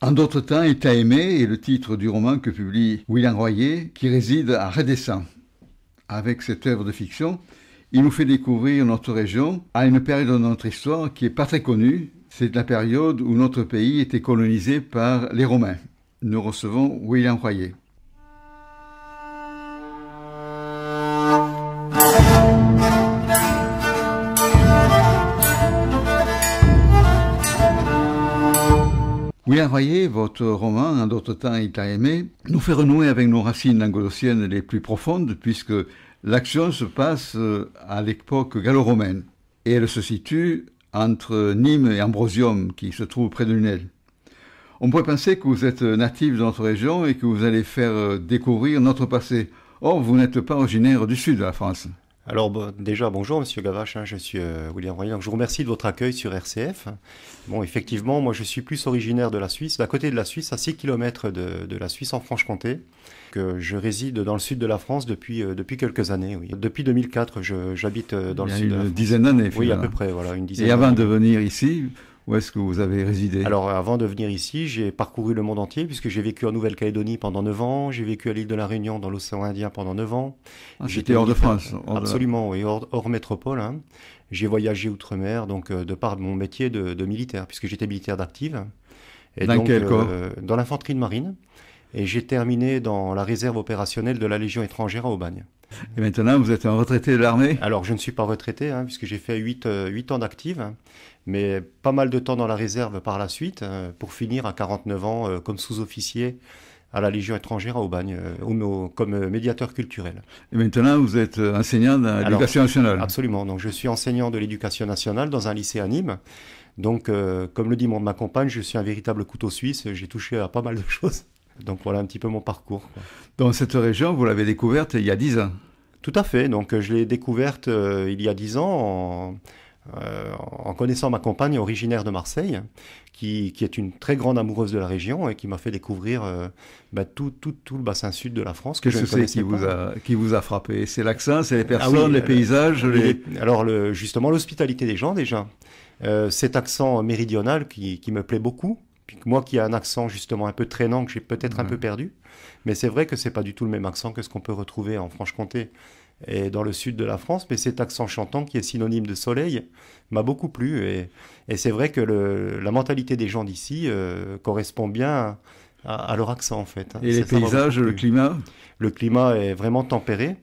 En d'autres temps, il t'a aimé est le titre du roman que publie William Royer, qui réside à Redescend. Avec cette œuvre de fiction, il nous fait découvrir notre région à une période de notre histoire qui n'est pas très connue. C'est la période où notre pays était colonisé par les Romains. Nous recevons William Royer. William Royer, votre roman, En d'autres temps, il t'a aimé, nous fait renouer avec nos racines languedociennes les plus profondes, puisque l'action se passe à l'époque gallo-romaine. Et elle se situe entre Nîmes et Ambrosium, qui se trouve près de Lunel. On pourrait penser que vous êtes natif de notre région et que vous allez faire découvrir notre passé. Or, vous n'êtes pas originaire du sud de la France. Alors déjà, bonjour Monsieur Gavache, je suis William Royer. Donc, je vous remercie de votre accueil sur RCF. Bon, effectivement, moi je suis plus originaire de la Suisse, d'à côté de la Suisse, à 6 km de la Suisse en Franche-Comté. Que je réside dans le sud de la France depuis quelques années. Oui. Depuis 2004, j'habite dans le sud de la France. Une dizaine d'années, oui, à peu près, voilà, une dizaine d'années. Et avant d'années. de venir ici, où est-ce que vous avez résidé? Alors, avant de venir ici, j'ai parcouru le monde entier, puisque j'ai vécu en Nouvelle-Calédonie pendant 9 ans, j'ai vécu à l'île de la Réunion, dans l'océan Indien, pendant 9 ans. J'étais hors de France. Absolument, oui, hors métropole. Hein. J'ai voyagé outre-mer, donc de par mon métier de militaire, puisque j'étais militaire d'active. Et dans donc, quel corps? Dans l'infanterie de marine. Et j'ai terminé dans la réserve opérationnelle de la Légion étrangère à Aubagne. Et maintenant, vous êtes un retraité de l'armée? Alors, je ne suis pas retraité, hein, puisque j'ai fait 8 ans d'active, hein, mais pas mal de temps dans la réserve par la suite, pour finir à 49 ans comme sous-officier à la Légion étrangère à Aubagne, comme médiateur culturel. Et maintenant, vous êtes enseignant dans l'éducation nationale? Absolument. Donc, je suis enseignant de l'éducation nationale dans un lycée à Nîmes. Donc, comme le dit ma compagne, je suis un véritable couteau suisse. J'ai touché à pas mal de choses. Donc voilà un petit peu mon parcours. Quoi. Dans cette région, vous l'avez découverte il y a 10 ans? Tout à fait. Donc je l'ai découverte il y a 10 ans en connaissant ma compagne originaire de Marseille, qui est une très grande amoureuse de la région et qui m'a fait découvrir tout le bassin sud de la France. Qu'est-ce que c'est qui vous a frappé? C'est l'accent, c'est les personnes, les paysages Alors justement l'hospitalité des gens déjà. Cet accent méridional qui me plaît beaucoup. Moi qui ai un accent justement un peu traînant, que j'ai peut-être un peu perdu, mais c'est vrai que c'est pas du tout le même accent que ce qu'on peut retrouver en Franche-Comté et dans le sud de la France, mais cet accent chantant qui est synonyme de soleil m'a beaucoup plu, et c'est vrai que la mentalité des gens d'ici correspond bien à leur accent en fait. Et les paysages, le climat? Le climat est vraiment tempéré.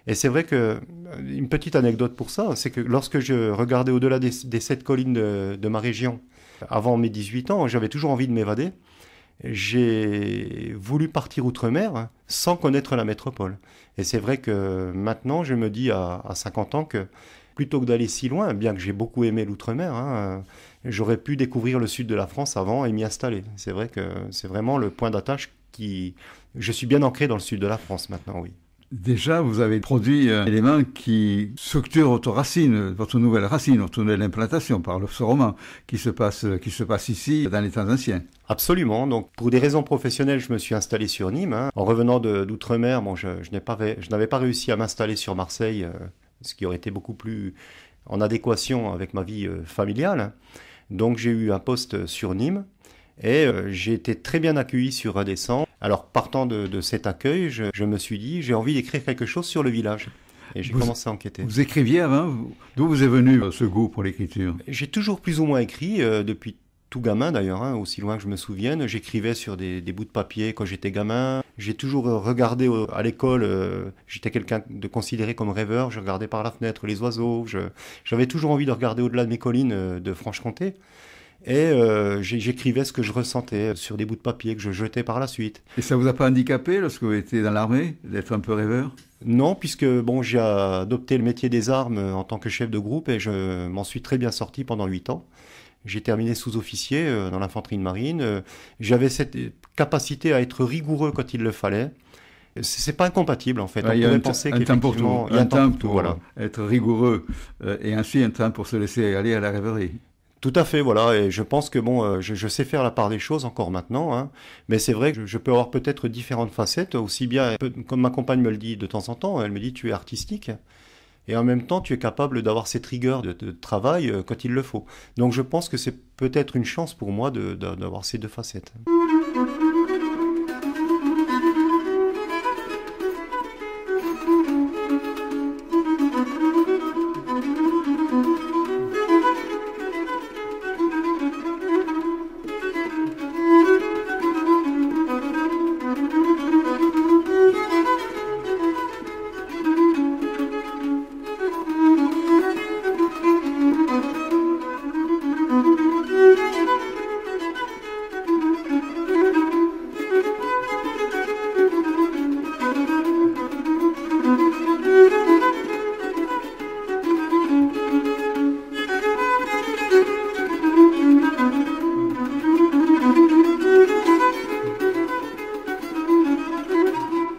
Et c'est vrai que, une petite anecdote pour ça, c'est que lorsque je regardais au-delà des 7 collines de ma région, avant mes 18 ans, j'avais toujours envie de m'évader. J'ai voulu partir outre-mer sans connaître la métropole. Et c'est vrai que maintenant, je me dis à 50 ans que plutôt que d'aller si loin, bien que j'ai beaucoup aimé l'outre-mer, hein, j'aurais pu découvrir le sud de la France avant et m'y installer. C'est vrai que c'est vraiment le point d'attache qui... Je suis bien ancré dans le sud de la France maintenant, oui. Déjà, vous avez produit un élément qui structure votre racine, votre nouvelle racine, votre nouvelle implantation par ce roman qui se passe ici dans les temps anciens. Absolument. Donc, pour des raisons professionnelles, je me suis installé sur Nîmes. Hein. En revenant d'outre-mer, je n'avais pas réussi à m'installer sur Marseille, ce qui aurait été beaucoup plus en adéquation avec ma vie familiale. Donc, j'ai eu un poste sur Nîmes. Et j'ai été très bien accueilli sur Redescend. Alors, partant de cet accueil, je me suis dit, j'ai envie d'écrire quelque chose sur le village. Et j'ai commencé à enquêter. Vous écriviez avant? D'où vous est venu ce goût pour l'écriture? J'ai toujours plus ou moins écrit, depuis tout gamin d'ailleurs, hein, aussi loin que je me souvienne. J'écrivais sur des bouts de papier quand j'étais gamin. J'ai toujours regardé à l'école, j'étais quelqu'un de considéré comme rêveur. Je regardais par la fenêtre les oiseaux. J'avais toujours envie de regarder au-delà de mes collines de Franche-Comté. Et j'écrivais ce que je ressentais sur des bouts de papier que je jetais par la suite. Et ça vous a pas handicapé lorsque vous étiez dans l'armée, d'être un peu rêveur? Non, puisque j'ai adopté le métier des armes en tant que chef de groupe et je m'en suis très bien sorti pendant 8 ans. J'ai terminé sous-officier dans l'infanterie de marine. J'avais cette capacité à être rigoureux quand il le fallait. C'est pas incompatible en fait. Il y a un temps pour tout. Il y a un temps pour voilà. Être rigoureux et ainsi un temps pour se laisser aller à la rêverie. Tout à fait, voilà, et je pense que je sais faire la part des choses encore maintenant, hein, mais c'est vrai que je peux avoir peut-être différentes facettes, aussi bien, comme ma compagne me le dit de temps en temps, elle me dit tu es artistique, et en même temps tu es capable d'avoir cette rigueur de travail quand il le faut. Donc je pense que c'est peut-être une chance pour moi d'avoir ces deux facettes.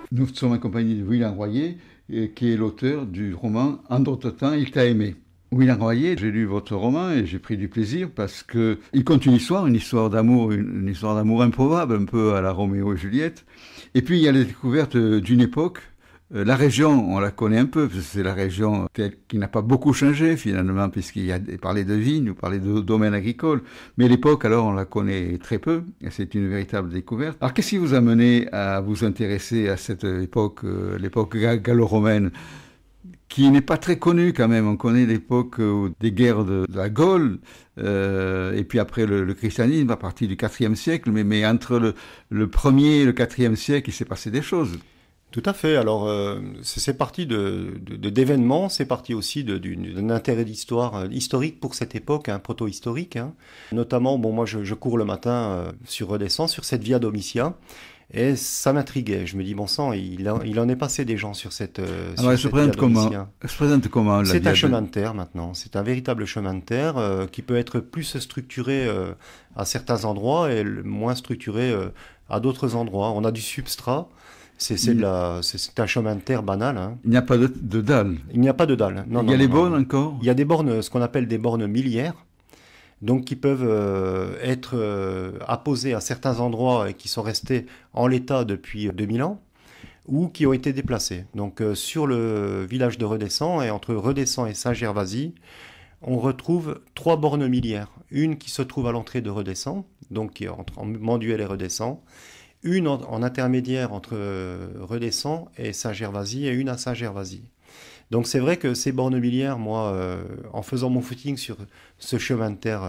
Nous sommes accompagnés de William Royer, qui est l'auteur du roman « En d'autres temps, il t'a aimé ». William Royer, j'ai lu votre roman et j'ai pris du plaisir parce qu'il compte une histoire d'amour, une histoire d'amour improbable, un peu à la Roméo et Juliette. Et puis il y a la découverte d'une époque. La région, on la connaît un peu, parce que c'est la région qui n'a pas beaucoup changé finalement, puisqu'il y a parlé de vignes, ou parlé de domaines agricoles. Mais l'époque, alors, on la connaît très peu, et c'est une véritable découverte. Alors, qu'est-ce qui vous a mené à vous intéresser à cette époque, l'époque gallo-romaine, qui n'est pas très connue quand même? On connaît l'époque des guerres de la Gaule, et puis après le christianisme à partir du IVe siècle, mais entre le 1er et le IVe siècle, il s'est passé des choses. Tout à fait. Alors, c'est parti d'événements, c'est parti aussi d'un intérêt d'histoire historique pour cette époque, hein, proto-historique. Hein. Notamment, bon, moi, je cours le matin sur Redescends, sur cette Via Domitia, et ça m'intriguait. Je me dis, bon sang, il en est passé des gens sur cette Alors, elle se présente comment C'est un chemin de terre maintenant. C'est un véritable chemin de terre qui peut être plus structuré à certains endroits et moins structuré à d'autres endroits. On a du substrat. C'est un chemin de terre banal. Hein. Il n'y a pas de dalle. Il n'y a pas de dalle. Non, il y a les bornes encore. Il y a des bornes, ce qu'on appelle des bornes miliaires, donc qui peuvent être apposées à certains endroits et qui sont restés en l'état depuis 2000 ans, ou qui ont été déplacées. Donc sur le village de Redescends, et entre Redescends et Saint-Gervasy, on retrouve 3 bornes miliaires. Une qui se trouve à l'entrée de Redescends, donc qui est entre Manduel et Redescends, une en intermédiaire entre Redescends et Saint-Gervasy, et une à Saint-Gervasy. Donc c'est vrai que ces bornes miliaires, moi, en faisant mon footing sur ce chemin de terre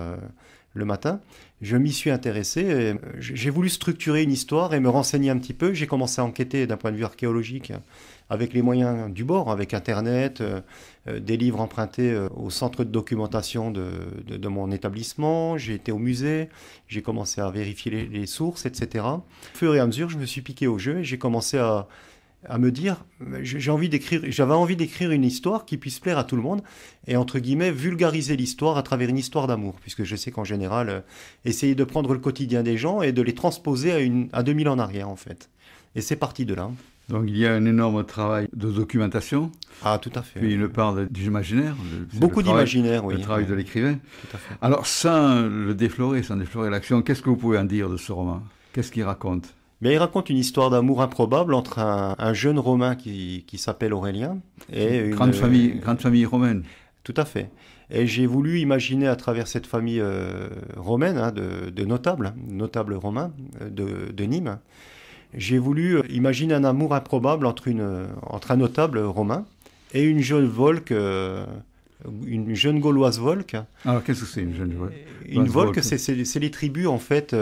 le matin, je m'y suis intéressé. J'ai voulu structurer une histoire et me renseigner un petit peu. J'ai commencé à enquêter d'un point de vue archéologique avec les moyens du bord, avec Internet, des livres empruntés au centre de documentation de mon établissement. J'ai été au musée, j'ai commencé à vérifier les sources, etc. Au fur et à mesure, je me suis piqué au jeu et j'ai commencé à me dire, j'avais envie d'écrire une histoire qui puisse plaire à tout le monde et, entre guillemets, vulgariser l'histoire à travers une histoire d'amour, puisque je sais qu'en général, essayer de prendre le quotidien des gens et de les transposer à 2000 ans en arrière, en fait. Et c'est parti de là. Donc il y a un énorme travail de documentation. Ah, tout à fait. Puis une part d'imaginaire. Beaucoup d'imaginaire, oui. Le travail de l'écrivain. Tout à fait. Alors, sans déflorer l'action, qu'est-ce que vous pouvez en dire de ce roman? Qu'est-ce qu'il raconte? Mais il raconte une histoire d'amour improbable entre un jeune Romain qui s'appelle Aurélien et une grande famille romaine. Tout à fait. Et j'ai voulu imaginer à travers cette famille romaine, hein, de notables romains de Nîmes, j'ai voulu imaginer un amour improbable entre un notable romain et une jeune Volque, une jeune Gauloise Volque. Alors qu'est-ce que c'est une jeune Volque? Une Volque, c'est les tribus en fait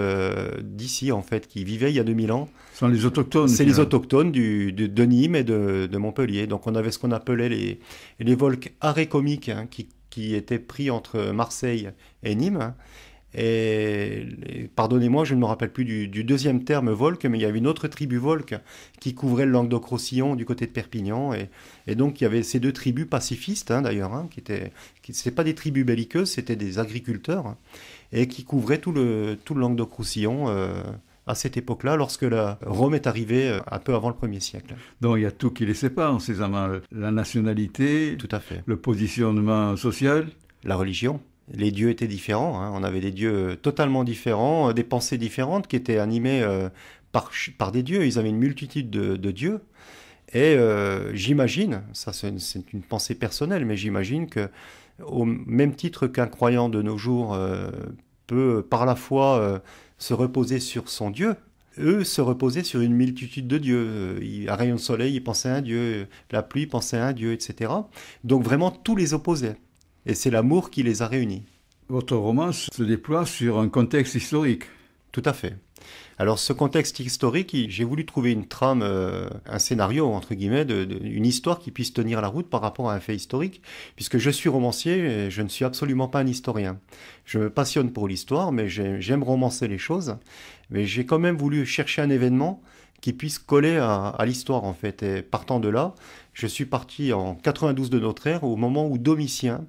d'ici en fait qui vivaient il y a 2000 ans. Ce sont les autochtones. C'est les autochtones de Nîmes et de Montpellier. Donc on avait ce qu'on appelait les Volques arécomiques, hein, qui étaient pris entre Marseille et Nîmes. Et pardonnez-moi, je ne me rappelle plus du deuxième terme Volque, mais il y avait une autre tribu Volque qui couvrait le Languedoc-Roussillon du côté de Perpignan. Et donc il y avait ces deux tribus pacifistes, hein, d'ailleurs, hein, c'était pas des tribus belliqueuses, c'était des agriculteurs, hein, et qui couvraient tout le Languedoc-Roussillon à cette époque-là, lorsque Rome est arrivée un peu avant le 1er siècle. Donc il y a tout qui les sépare, ces amants, la nationalité, tout à fait, le positionnement social, la religion. Les dieux étaient différents, hein. On avait des dieux totalement différents, des pensées différentes qui étaient animées par des dieux. Ils avaient une multitude de dieux. Et j'imagine, ça c'est une pensée personnelle, mais j'imagine que au même titre qu'un croyant de nos jours peut par la foi se reposer sur son Dieu, eux se reposaient sur une multitude de dieux. Un rayon de soleil, ils pensaient à un dieu, la pluie pensait à un dieu, etc. Donc vraiment, tout les opposait. Et c'est l'amour qui les a réunis. Votre roman se déploie sur un contexte historique. Tout à fait. Alors ce contexte historique, j'ai voulu trouver une trame, un scénario, entre guillemets, une histoire qui puisse tenir la route par rapport à un fait historique, puisque je suis romancier et je ne suis absolument pas un historien. Je me passionne pour l'histoire, mais j'aime romancer les choses, mais j'ai quand même voulu chercher un événement qui puisse coller à l'histoire, en fait. Et partant de là, je suis parti en 92 de notre ère, au moment où Domitien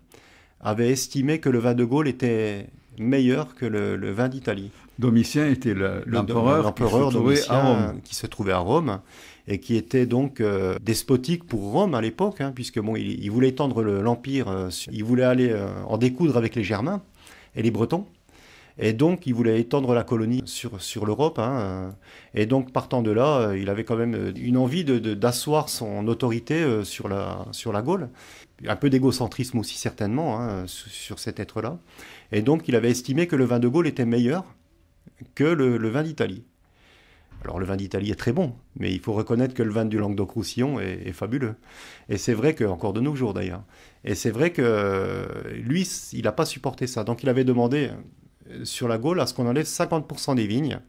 avait estimé que le vin de Gaulle était meilleur que le vin d'Italie. Domitien était l'empereur qui se trouvait à Rome et qui était donc despotique pour Rome à l'époque, hein, puisque bon, il voulait étendre l'empire, il voulait aller en découdre avec les Germains et les Bretons, et donc il voulait étendre la colonie sur l'Europe, hein, et donc partant de là, il avait quand même une envie d'asseoir son autorité sur la Gaule, un peu d'égocentrisme aussi certainement, hein, sur cet être-là, et donc il avait estimé que le vin de Gaulle était meilleur que le vin d'Italie. Alors le vin d'Italie est très bon, mais il faut reconnaître que le vin du Languedoc-Roussillon est fabuleux. Et c'est vrai que, encore de nos jours d'ailleurs, et c'est vrai que lui, il n'a pas supporté ça. Donc il avait demandé sur la Gaule à ce qu'on enlève 50% des vignes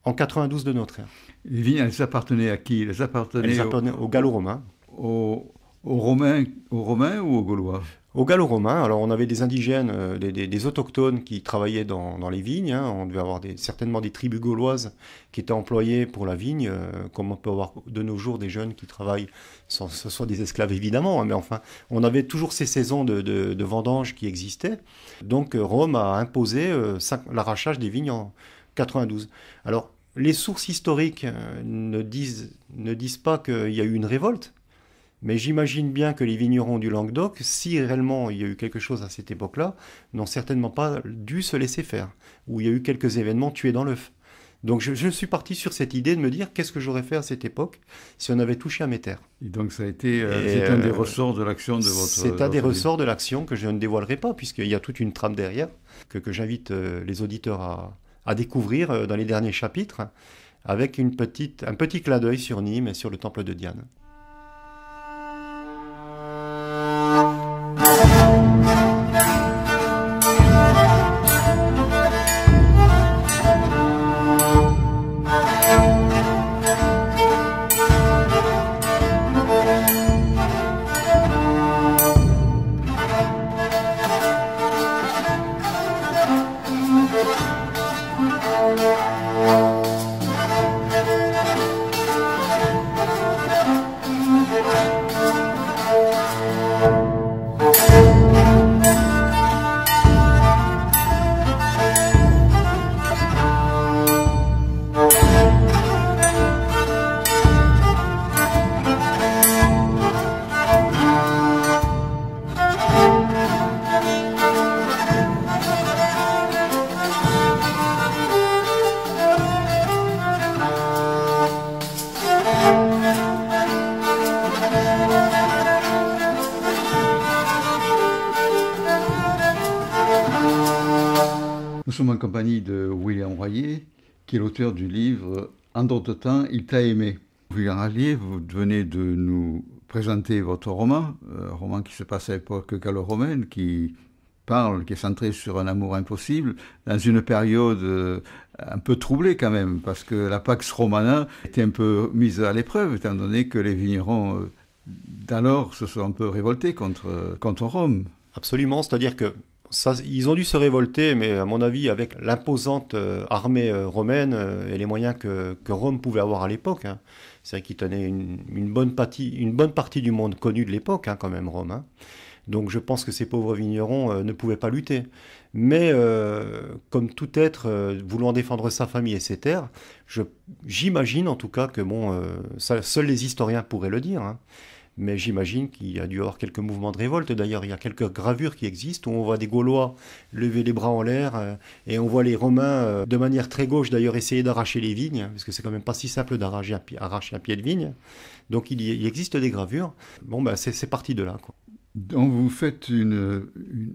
en 92 de notre ère. Les vignes, elles appartenaient à qui? Elles appartenaient aux Gallo-Romains. Aux Romains ou aux Gaulois? Aux Gallo-Romains, alors on avait des indigènes, des autochtones qui travaillaient dans les vignes, hein. On devait avoir certainement des tribus gauloises qui étaient employées pour la vigne, comme on peut avoir de nos jours des jeunes qui travaillent, ce sont des esclaves évidemment, hein, mais enfin, on avait toujours ces saisons de vendange qui existaient. Donc Rome a imposé l'arrachage des vignes en 92. Alors, les sources historiques ne disent pas qu'il y a eu une révolte. Mais j'imagine bien que les vignerons du Languedoc, si réellement il y a eu quelque chose à cette époque-là, n'ont certainement pas dû se laisser faire, où il y a eu quelques événements tués dans l'œuf. Donc je suis parti sur cette idée de me dire qu'est-ce que j'aurais fait à cette époque si on avait touché à mes terres. Et donc ça a été c'est un des ressorts de l'action de votre... C'est un des ressorts de l'action que je ne dévoilerai pas, puisqu'il y a toute une trame derrière, que j'invite les auditeurs à découvrir dans les derniers chapitres, avec un petit clin d'œil sur Nîmes et sur le temple de Diane. Nous sommes en compagnie de William Royer, qui est l'auteur du livre « En d'autres temps, il t'a aimé ». William Royer, vous venez de nous présenter votre roman, un roman qui se passe à l'époque gallo-romaine, qui est centré sur un amour impossible, dans une période un peu troublée quand même, parce que la Pax Romana était un peu mise à l'épreuve, étant donné que les vignerons d'alors se sont un peu révoltés contre Rome. Absolument, c'est-à-dire que ils ont dû se révolter, mais à mon avis, avec l'imposante armée romaine et les moyens que Rome pouvait avoir à l'époque. Hein. C'est vrai qu'il tenait une bonne partie du monde connu de l'époque, hein, quand même, Rome. Hein. Donc je pense que ces pauvres vignerons ne pouvaient pas lutter. Mais comme tout être voulant défendre sa famille et ses terres, j'imagine en tout cas que seuls les historiens pourraient le dire, hein, mais j'imagine qu'il y a dû y avoir quelques mouvements de révolte. D'ailleurs, il y a quelques gravures qui existent où on voit des Gaulois lever les bras en l'air et on voit les Romains, de manière très gauche d'ailleurs, essayer d'arracher les vignes, parce que c'est quand même pas si simple d'arracher un pied de vigne. Donc il existe des gravures. Bon, ben, c'est parti de là, quoi. Donc vous faites une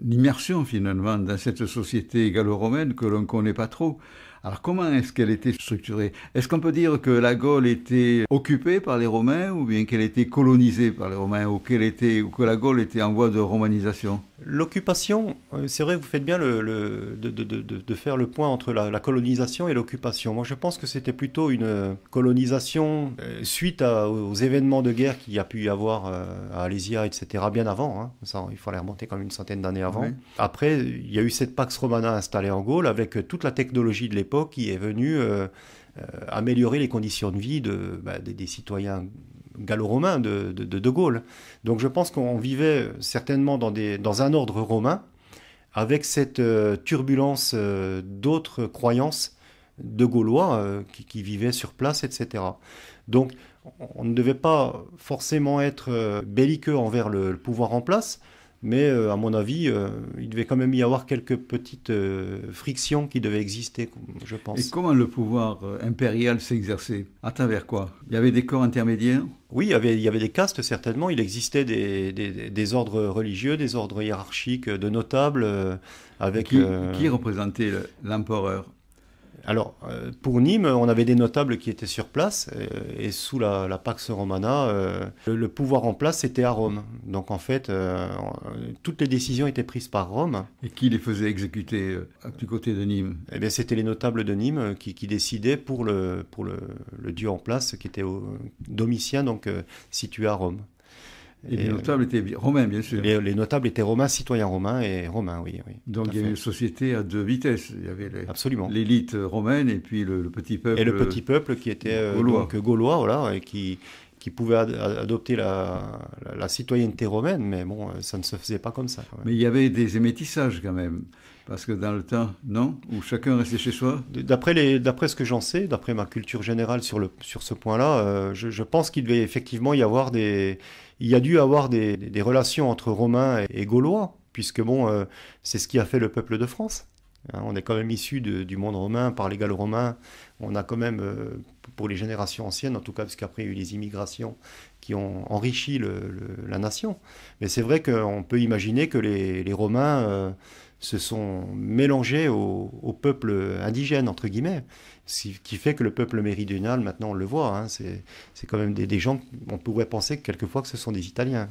immersion finalement dans cette société gallo-romaine que l'on ne connaît pas trop. Alors comment est-ce qu'elle était structurée? Est-ce qu'on peut dire que la Gaule était occupée par les Romains ou bien qu'elle était colonisée par les Romains ou que la Gaule était en voie de romanisation? L'occupation, c'est vrai, vous faites bien de faire le point entre la colonisation et l'occupation. Moi, je pense que c'était plutôt une colonisation suite aux événements de guerre qu'il y a pu y avoir à Alésia, etc., bien avant. Hein. Ça, il fallait remonter quand même une centaine d'années avant. Oui. Après, il y a eu cette Pax Romana installée en Gaule avec toute la technologie de l'époque qui est venue améliorer les conditions de vie des citoyens gallo-romains de Gaulle. Donc je pense qu'on vivait certainement dans un ordre romain avec cette turbulence d'autres croyances de Gaulois qui vivaient sur place, etc. Donc on ne devait pas forcément être belliqueux envers le pouvoir en place, mais à mon avis, il devait quand même y avoir quelques petites frictions qui devaient exister, je pense. Et comment le pouvoir impérial s'exerçait? À travers quoi? Il y avait des corps intermédiaires? Oui, il y avait des castes, certainement. Il existait des ordres religieux, des ordres hiérarchiques de notables. Qui représentait l'empereur? Alors, pour Nîmes, on avait des notables qui étaient sur place, et sous la Pax Romana, le pouvoir en place, c'était à Rome. Donc, en fait, toutes les décisions étaient prises par Rome. Et qui les faisait exécuter du côté de Nîmes? Eh bien, c'était les notables de Nîmes qui décidaient pour le dieu en place, qui était Domitien, donc situé à Rome. Et les notables étaient romains, bien sûr. Les notables étaient romains, citoyens romains et romains, oui. Donc il y avait une société à deux vitesses. Il y avait absolument l'élite romaine et puis le petit peuple. Et le petit peuple qui était gaulois, voilà, et qui pouvait adopter la citoyenneté romaine, mais bon, ça ne se faisait pas comme ça. Mais il y avait des émétissages quand même. Parce que dans le temps, non? Où chacun restait chez soi? D'après ce que j'en sais, d'après ma culture générale sur ce point-là, je pense qu'il devait effectivement y avoir il y a dû avoir des relations entre Romains et Gaulois, puisque bon, c'est ce qui a fait le peuple de France. Hein, on est quand même issu du monde romain, par les Gallo-Romains. On a quand même, pour les générations anciennes, en tout cas, parce qu'après il y a eu les immigrations qui ont enrichi la nation. Mais c'est vrai qu'on peut imaginer que les Romains se sont mélangés au peuple indigène, entre guillemets, ce qui fait que le peuple méridional, maintenant on le voit, hein, c'est quand même des gens, on pourrait penser quelquefois que ce sont des Italiens.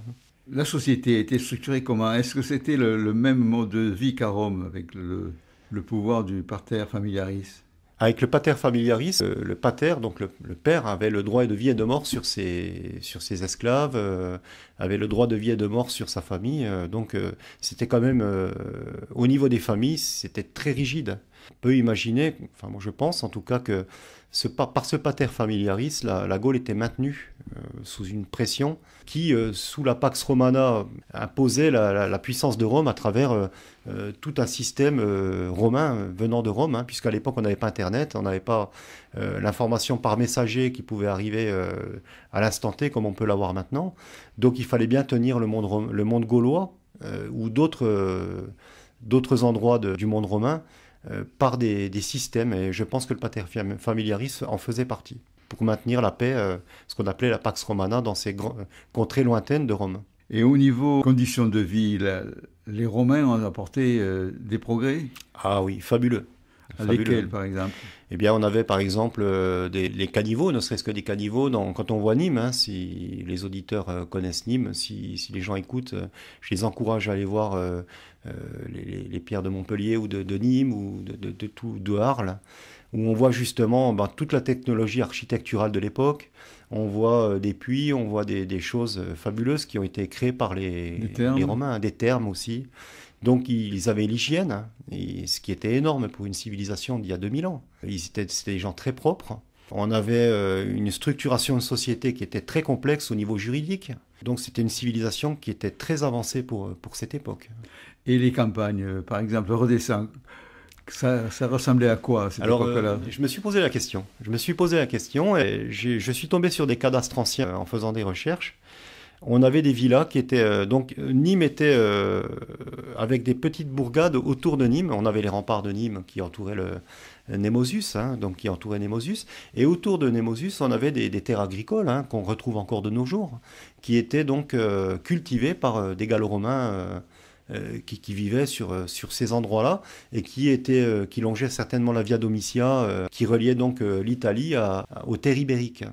La société était structurée comment? Est-ce que c'était le même mode de vie qu'à Rome, avec le pouvoir du pater familiaris? Avec le pater familiaris, le pater, donc le père, avait le droit de vie et de mort sur ses esclaves, avait le droit de vie et de mort sur sa famille. Donc c'était quand même, au niveau des familles, c'était très rigide. On peut imaginer, enfin moi je pense en tout cas que par ce pater familiaris, la Gaule était maintenue sous une pression qui, sous la Pax Romana, imposait la puissance de Rome à travers tout un système romain venant de Rome, hein, puisqu'à l'époque on n'avait pas Internet, on n'avait pas l'information par messager qui pouvait arriver à l'instant T comme on peut l'avoir maintenant. Donc il fallait bien tenir le monde gaulois ou d'autres endroits du monde romain par des systèmes, et je pense que le pater familiaris en faisait partie, pour maintenir la paix, ce qu'on appelait la Pax Romana dans ces contrées lointaines de Rome. Et au niveau conditions de vie, les Romains ont apporté des progrès? Ah oui, fabuleux. Lesquels, par exemple? Eh bien, on avait par exemple les caniveaux, ne serait-ce que des caniveaux. Quand on voit Nîmes, hein, si les auditeurs connaissent Nîmes, si les gens écoutent, je les encourage à aller voir les pierres de Montpellier ou de Nîmes ou de Arles, où on voit justement toute la technologie architecturale de l'époque. On voit des puits, on voit des choses fabuleuses qui ont été créées par les Romains, des thermes aussi. Donc ils avaient l'hygiène, hein, ce qui était énorme pour une civilisation d'il y a 2000 ans. C'était des gens très propres. On avait une structuration de société qui était très complexe au niveau juridique. Donc c'était une civilisation qui était très avancée pour cette époque. Et les campagnes, par exemple, redescend, ça ressemblait à quoi à cette époque-là? Je me suis posé la question. Et je suis tombé sur des cadastres anciens en faisant des recherches. On avait des villas qui étaient... donc Nîmes était avec des petites bourgades autour de Nîmes. On avait les remparts de Nîmes qui entouraient Némosus, hein, donc qui entouraient Némosus. Et autour de Némosus, on avait des terres agricoles, hein, qu'on retrouve encore de nos jours, qui étaient donc cultivées par des Gallo-Romains qui vivaient sur ces endroits-là et qui longeaient certainement la Via Domitia, qui reliait donc l'Italie aux terres ibériques.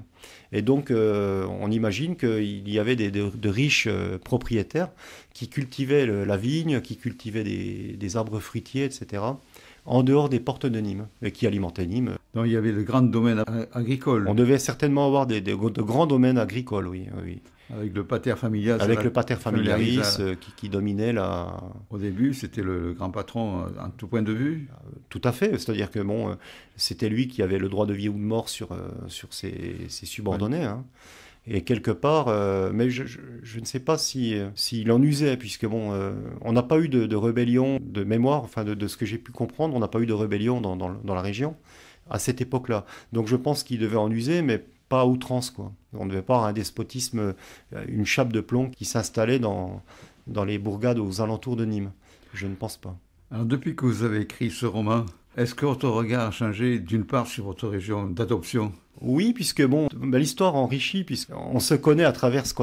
Et donc, on imagine qu'il y avait de riches propriétaires qui cultivaient la vigne, qui cultivaient des arbres fruitiers, etc., en dehors des portes de Nîmes, et qui alimentaient Nîmes. Donc il y avait de grands domaines agricoles. On devait certainement avoir de grands domaines agricoles, oui. Oui. Avec le pater familiaris. Avec le pater familiaris qui dominait la... Au début, c'était le grand patron en tout point de vue. Tout à fait, c'est-à-dire que bon, c'était lui qui avait le droit de vie ou de mort sur ses subordonnés. Ouais. Hein. Et quelque part, mais je ne sais pas s'il en usait, puisque bon, on n'a pas eu de rébellion de mémoire, enfin de ce que j'ai pu comprendre, on n'a pas eu de rébellion dans la région à cette époque-là. Donc je pense qu'il devait en user, mais pas à outrance, quoi. On ne devait pas avoir un despotisme, une chape de plomb qui s'installait dans les bourgades aux alentours de Nîmes. Je ne pense pas. Alors depuis que vous avez écrit ce roman, est-ce que votre regard a changé d'une part sur votre région d'adoption ? Oui, puisque bon, l'histoire enrichit, puisqu'on se connaît à travers ce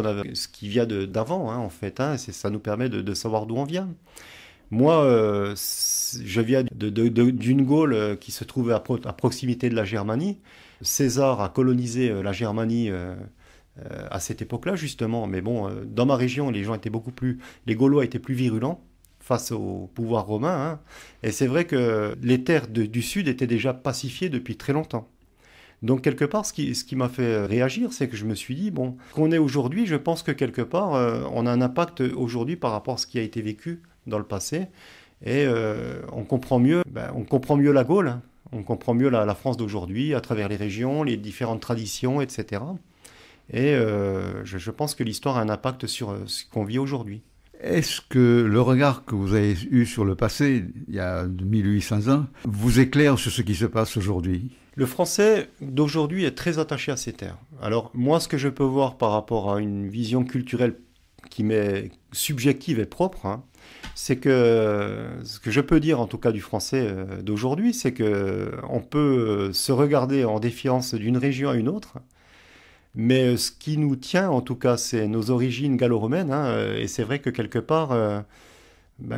qui vient d'avant, hein, en fait. Hein, ça nous permet de savoir d'où on vient. Moi, je viens d'une Gaule qui se trouvait à proximité de la Germanie. César a colonisé la Germanie à cette époque-là, justement. Mais bon, dans ma région, les Gaulois étaient plus virulents face au pouvoir romain. Hein. Et c'est vrai que les terres du Sud étaient déjà pacifiées depuis très longtemps. Donc quelque part, ce qui m'a fait réagir, c'est que je me suis dit, bon, qu'on est aujourd'hui, je pense que quelque part, on a un impact aujourd'hui par rapport à ce qui a été vécu dans le passé. Et on comprend mieux la Gaule, hein. On comprend mieux la France d'aujourd'hui à travers les régions, les différentes traditions, etc. Et je pense que l'histoire a un impact sur ce qu'on vit aujourd'hui. Est-ce que le regard que vous avez eu sur le passé, il y a 1800 ans, vous éclaire sur ce qui se passe aujourd'hui ? Le français d'aujourd'hui est très attaché à ses terres. Alors moi, ce que je peux voir par rapport à une vision culturelle qui m'est subjective et propre, hein, c'est que ce que je peux dire en tout cas du français d'aujourd'hui, c'est qu'on peut se regarder en défiance d'une région à une autre, mais ce qui nous tient en tout cas, c'est nos origines gallo-romaines, hein, et c'est vrai que quelque part,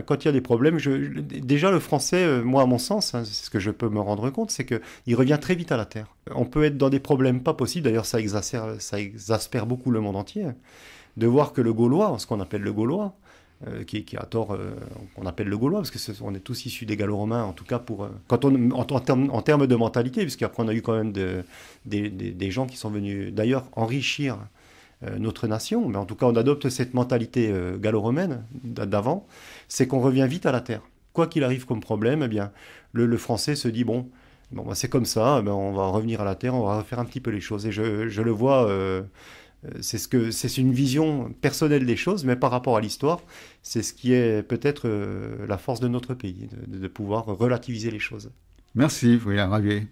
quand il y a des problèmes, déjà le français, moi à mon sens, hein, c'est ce que je peux me rendre compte, c'est qu'il revient très vite à la terre. On peut être dans des problèmes pas possibles, d'ailleurs ça exaspère beaucoup le monde entier, de voir que le Gaulois, ce qu'on appelle le Gaulois, qui a tort, on appelle le Gaulois, parce qu'on est tous issus des Gallo-Romains, en tout cas en termes de mentalité, puisqu'après on a eu quand même des gens qui sont venus d'ailleurs enrichir notre nation, mais en tout cas on adopte cette mentalité gallo-romaine d'avant, c'est qu'on revient vite à la terre. Quoi qu'il arrive comme problème, eh bien, le français se dit, bon c'est comme ça, on va revenir à la terre, on va refaire un petit peu les choses. Et je le vois... c'est une vision personnelle des choses, mais par rapport à l'histoire, c'est ce qui est peut-être la force de notre pays, de pouvoir relativiser les choses. Merci, William Ravier.